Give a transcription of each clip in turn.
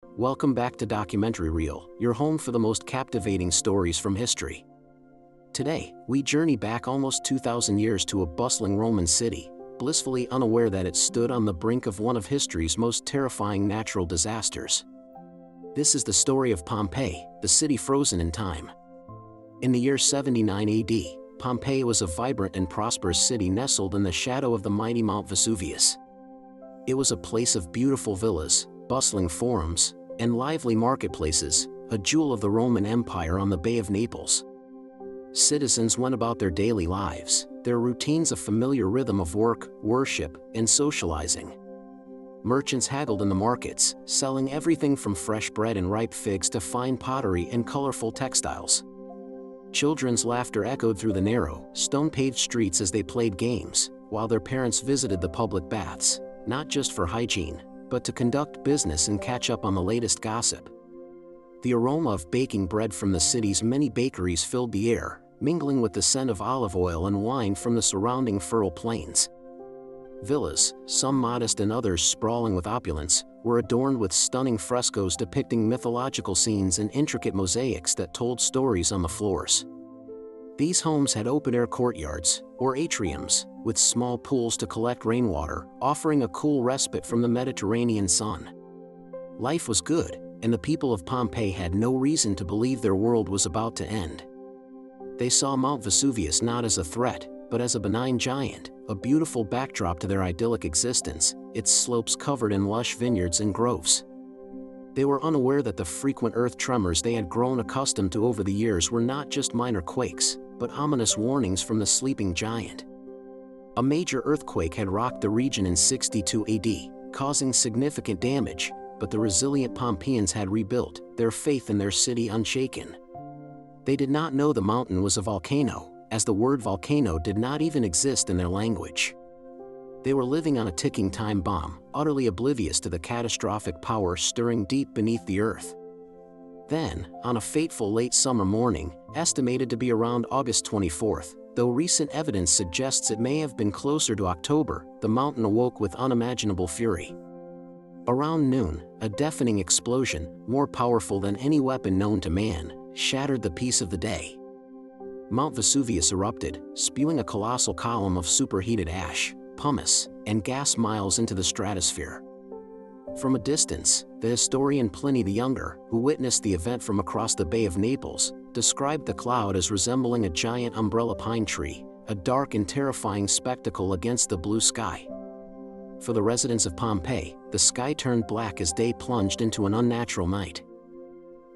Welcome back to Documentary Reel, your home for the most captivating stories from history. Today, we journey back almost 2,000 years to a bustling Roman city, blissfully unaware that it stood on the brink of one of history's most terrifying natural disasters. This is the story of Pompeii, the city frozen in time. In the year 79 AD, Pompeii was a vibrant and prosperous city nestled in the shadow of the mighty Mount Vesuvius. It was a place of beautiful villas, bustling forums, and lively marketplaces, a jewel of the Roman Empire on the Bay of Naples. Citizens went about their daily lives, their routines a familiar rhythm of work, worship, and socializing. Merchants haggled in the markets, selling everything from fresh bread and ripe figs to fine pottery and colorful textiles. Children's laughter echoed through the narrow, stone-paved streets as they played games, while their parents visited the public baths, not just for hygiene, but to conduct business and catch up on the latest gossip. The aroma of baking bread from the city's many bakeries filled the air, mingling with the scent of olive oil and wine from the surrounding fertile plains. Villas, some modest and others sprawling with opulence, were adorned with stunning frescoes depicting mythological scenes and intricate mosaics that told stories on the floors. These homes had open-air courtyards, or atriums, with small pools to collect rainwater, offering a cool respite from the Mediterranean sun. Life was good, and the people of Pompeii had no reason to believe their world was about to end. They saw Mount Vesuvius not as a threat, but as a benign giant, a beautiful backdrop to their idyllic existence, its slopes covered in lush vineyards and groves. They were unaware that the frequent earth tremors they had grown accustomed to over the years were not just minor quakes, but ominous warnings from the sleeping giant. A major earthquake had rocked the region in 62 AD, causing significant damage, but the resilient Pompeians had rebuilt, their faith in their city unshaken. They did not know the mountain was a volcano, as the word volcano did not even exist in their language. They were living on a ticking time bomb, utterly oblivious to the catastrophic power stirring deep beneath the earth. Then, on a fateful late summer morning, estimated to be around August 24th, though recent evidence suggests it may have been closer to October, the mountain awoke with unimaginable fury. Around noon, a deafening explosion, more powerful than any weapon known to man, shattered the peace of the day. Mount Vesuvius erupted, spewing a colossal column of superheated ash, pumice, and gas miles into the stratosphere. From a distance, the historian Pliny the Younger, who witnessed the event from across the Bay of Naples, described the cloud as resembling a giant umbrella pine tree, a dark and terrifying spectacle against the blue sky. For the residents of Pompeii, the sky turned black as day plunged into an unnatural night.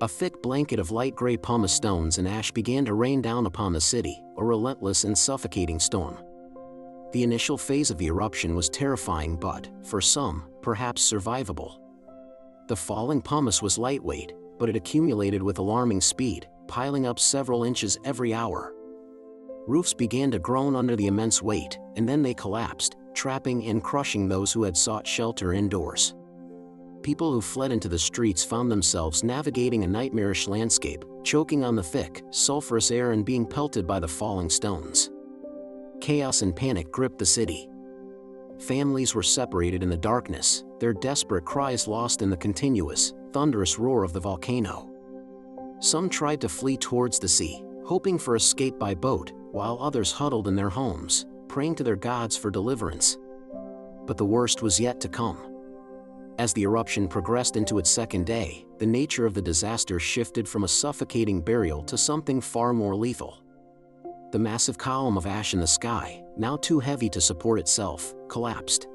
A thick blanket of light gray pumice stones and ash began to rain down upon the city, a relentless and suffocating storm. The initial phase of the eruption was terrifying but, for some, perhaps survivable. The falling pumice was lightweight, but it accumulated with alarming speed, piling up several inches every hour. Roofs began to groan under the immense weight, and then they collapsed, trapping and crushing those who had sought shelter indoors. People who fled into the streets found themselves navigating a nightmarish landscape, choking on the thick, sulfurous air and being pelted by the falling stones. Chaos and panic gripped the city. Families were separated in the darkness, their desperate cries lost in the continuous, thunderous roar of the volcano. Some tried to flee towards the sea, hoping for escape by boat, while others huddled in their homes, praying to their gods for deliverance. But the worst was yet to come. As the eruption progressed into its second day, the nature of the disaster shifted from a suffocating burial to something far more lethal. The massive column of ash in the sky, now too heavy to support itself, collapsed.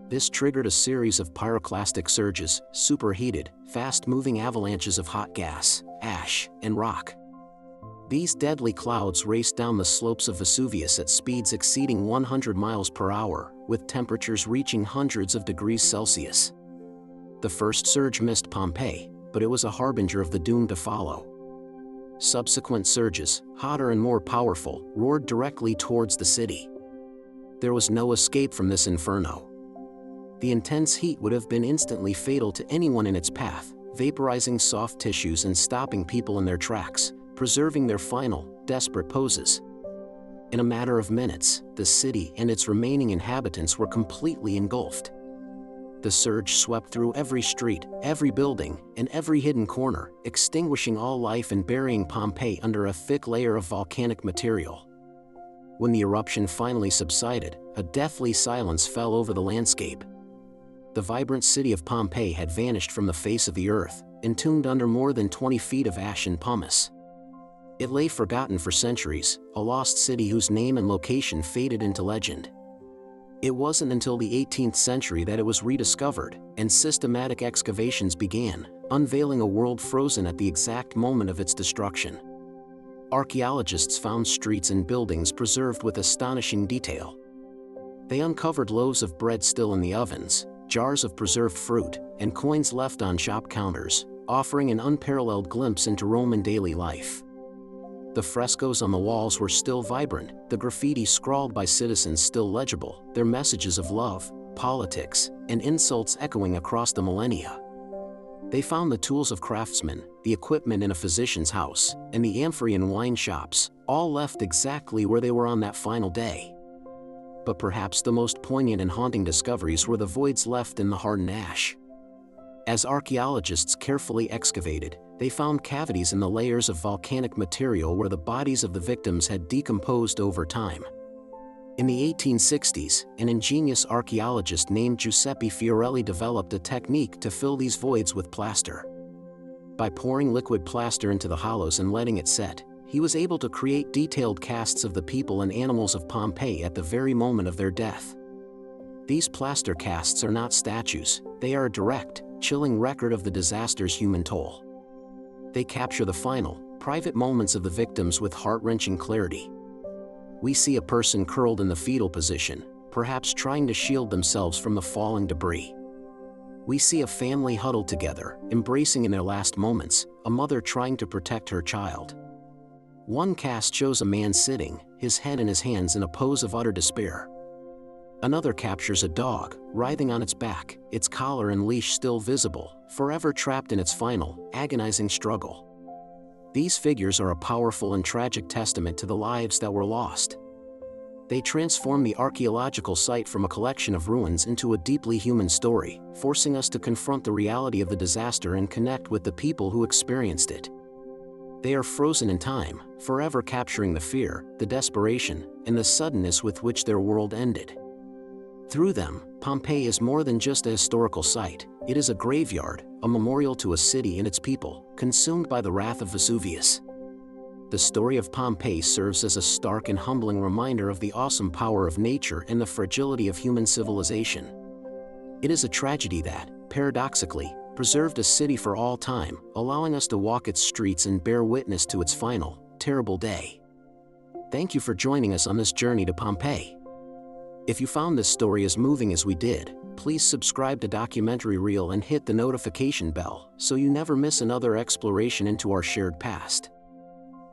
This triggered a series of pyroclastic surges, superheated, fast-moving avalanches of hot gas, ash, and rock. These deadly clouds raced down the slopes of Vesuvius at speeds exceeding 100 miles per hour, with temperatures reaching hundreds of degrees Celsius. The first surge missed Pompeii, but it was a harbinger of the doom to follow. Subsequent surges, hotter and more powerful, roared directly towards the city. There was no escape from this inferno. The intense heat would have been instantly fatal to anyone in its path, vaporizing soft tissues and stopping people in their tracks, preserving their final, desperate poses. In a matter of minutes, the city and its remaining inhabitants were completely engulfed. The surge swept through every street, every building, and every hidden corner, extinguishing all life and burying Pompeii under a thick layer of volcanic material. When the eruption finally subsided, a deathly silence fell over the landscape. The vibrant city of Pompeii had vanished from the face of the earth, entombed under more than 20 feet of ash and pumice. It lay forgotten for centuries, a lost city whose name and location faded into legend. It wasn't until the 18th century that it was rediscovered, and systematic excavations began, unveiling a world frozen at the exact moment of its destruction. Archaeologists found streets and buildings preserved with astonishing detail. They uncovered loaves of bread still in the ovens, jars of preserved fruit, and coins left on shop counters, offering an unparalleled glimpse into Roman daily life. The frescoes on the walls were still vibrant, the graffiti scrawled by citizens still legible, their messages of love, politics, and insults echoing across the millennia. They found the tools of craftsmen, the equipment in a physician's house, and the amphorae in wine shops, all left exactly where they were on that final day. But perhaps the most poignant and haunting discoveries were the voids left in the hardened ash. As archaeologists carefully excavated, they found cavities in the layers of volcanic material where the bodies of the victims had decomposed over time. In the 1860s, an ingenious archaeologist named Giuseppe Fiorelli developed a technique to fill these voids with plaster. By pouring liquid plaster into the hollows and letting it set, he was able to create detailed casts of the people and animals of Pompeii at the very moment of their death. These plaster casts are not statues, they are a direct, chilling record of the disaster's human toll. They capture the final, private moments of the victims with heart-wrenching clarity. We see a person curled in the fetal position, perhaps trying to shield themselves from the falling debris. We see a family huddled together, embracing in their last moments, a mother trying to protect her child. One cast shows a man sitting, his head in his hands in a pose of utter despair. Another captures a dog, writhing on its back, its collar and leash still visible, forever trapped in its final, agonizing struggle. These figures are a powerful and tragic testament to the lives that were lost. They transform the archaeological site from a collection of ruins into a deeply human story, forcing us to confront the reality of the disaster and connect with the people who experienced it. They are frozen in time, forever capturing the fear, the desperation, and the suddenness with which their world ended. Through them, Pompeii is more than just a historical site, it is a graveyard, a memorial to a city and its people, consumed by the wrath of Vesuvius. The story of Pompeii serves as a stark and humbling reminder of the awesome power of nature and the fragility of human civilization. It is a tragedy that, paradoxically, preserved a city for all time, allowing us to walk its streets and bear witness to its final, terrible day. Thank you for joining us on this journey to Pompeii. If you found this story as moving as we did, please subscribe to Documentary Reel and hit the notification bell so you never miss another exploration into our shared past.